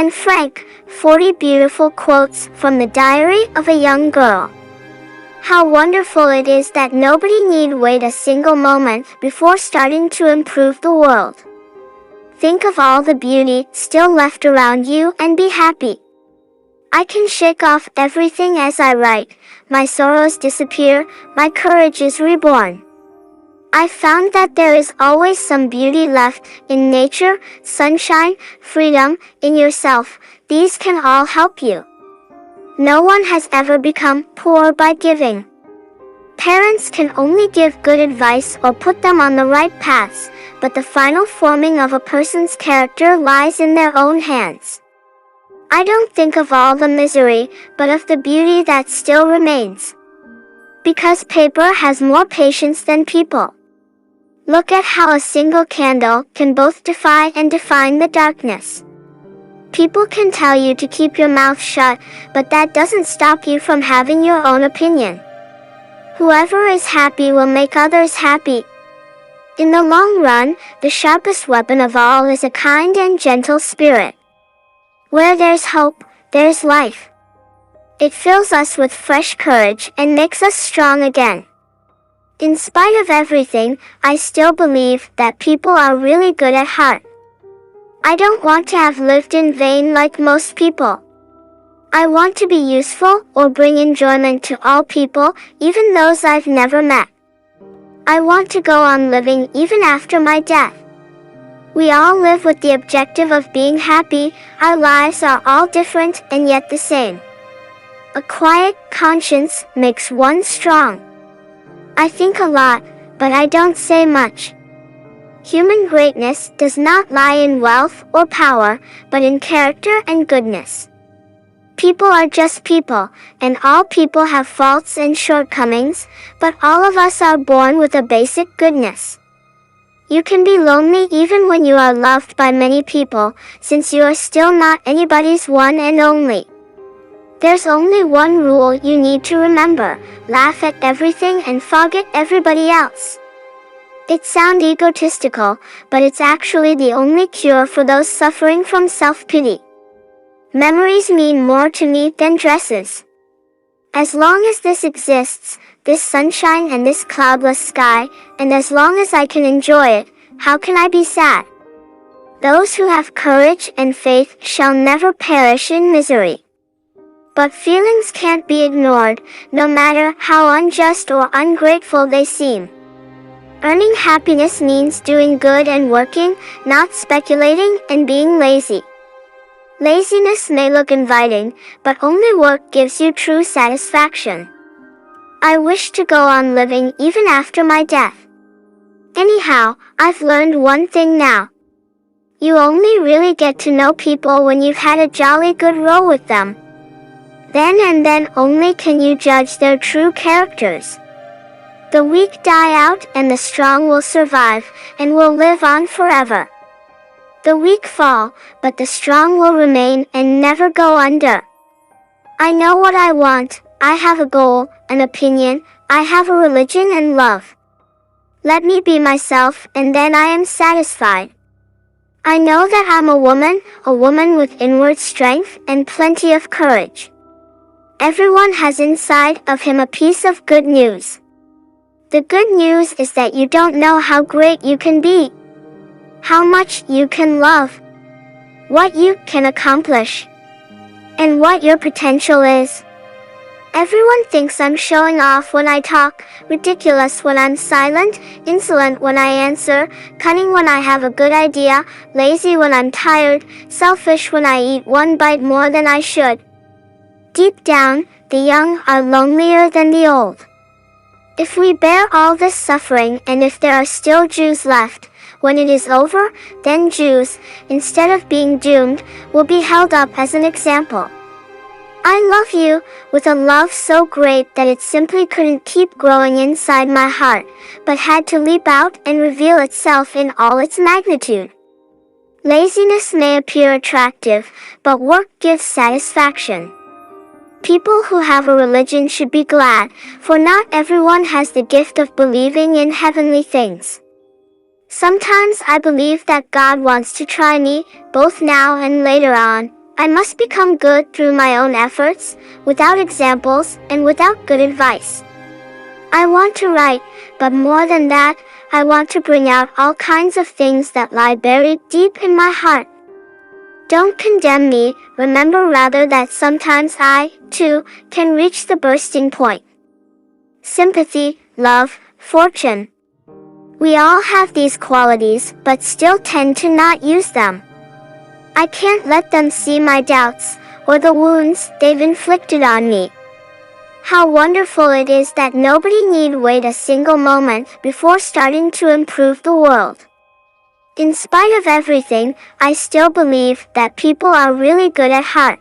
and frank, 40 beautiful quotes from the diary of a young girl. How wonderful it is that nobody need wait a single moment before starting to improve the world. Think of all the beauty still left around you and be happy. I can shake off everything as I write, my sorrows disappear, my courage is reborn. I found that there is always some beauty left in nature, sunshine, freedom, in yourself. These can all help you. No one has ever become poor by giving. Parents can only give good advice or put them on the right paths, but the final forming of a person's character lies in their own hands. I don't think of all the misery, but of the beauty that still remains. Because paper has more patience than people. Look at how a single candle can both defy and define the darkness. People can tell you to keep your mouth shut, but that doesn't stop you from having your own opinion. Whoever is happy will make others happy. In the long run, the sharpest weapon of all is a kind and gentle spirit. Where there's hope, there's life. It fills us with fresh courage and makes us strong again. In spite of everything, I still believe that people are really good at heart. I don't want to have lived in vain like most people. I want to be useful or bring enjoyment to all people, even those I've never met. I want to go on living even after my death. We all live with the objective of being happy. Our lives are all different and yet the same. A quiet conscience makes one strong. I think a lot, but I don't say much. Human greatness does not lie in wealth or power, but in character and goodness. People are just people, and all people have faults and shortcomings, but all of us are born with a basic goodness. You can be lonely even when you are loved by many people, since you are still not anybody's one and only. There's only one rule you need to remember: laugh at everything and forget everybody else. It sounds egotistical, but it's actually the only cure for those suffering from self-pity. Memories mean more to me than dresses. As long as this exists, this sunshine and this cloudless sky, and as long as I can enjoy it, how can I be sad? Those who have courage and faith shall never perish in misery. But feelings can't be ignored, no matter how unjust or ungrateful they seem. Earning happiness means doing good and working, not speculating and being lazy. Laziness may look inviting, but only work gives you true satisfaction. I wish to go on living even after my death. Anyhow, I've learned one thing now. You only really get to know people when you've had a jolly good row with them. Then and then only can you judge their true characters. The weak die out and the strong will survive, and will live on forever. The weak fall, but the strong will remain and never go under. I know what I want. I have a goal, an opinion, I have a religion and love. Let me be myself, and then I am satisfied. I know that I'm a woman with inward strength and plenty of courage. Everyone has inside of him a piece of good news. The good news is that you don't know how great you can be, how much you can love, what you can accomplish, and what your potential is. Everyone thinks I'm showing off when I talk, ridiculous when I'm silent, insolent when I answer, cunning when I have a good idea, lazy when I'm tired, selfish when I eat one bite more than I should. Deep down, the young are lonelier than the old. If we bear all this suffering and if there are still Jews left, when it is over, then Jews, instead of being doomed, will be held up as an example. I love you, with a love so great that it simply couldn't keep growing inside my heart, but had to leap out and reveal itself in all its magnitude. Laziness may appear attractive, but work gives satisfaction. People who have a religion should be glad, for not everyone has the gift of believing in heavenly things. Sometimes I believe that God wants to try me, both now and later on, I must become good through my own efforts, without examples and without good advice. I want to write, but more than that, I want to bring out all kinds of things that lie buried deep in my heart. Don't condemn me, remember rather that sometimes I, too, can reach the bursting point. Sympathy, love, fortune. We all have these qualities, but still tend to not use them. I can't let them see my doubts, or the wounds they've inflicted on me. How wonderful it is that nobody need wait a single moment before starting to improve the world. In spite of everything, I still believe that people are really good at heart.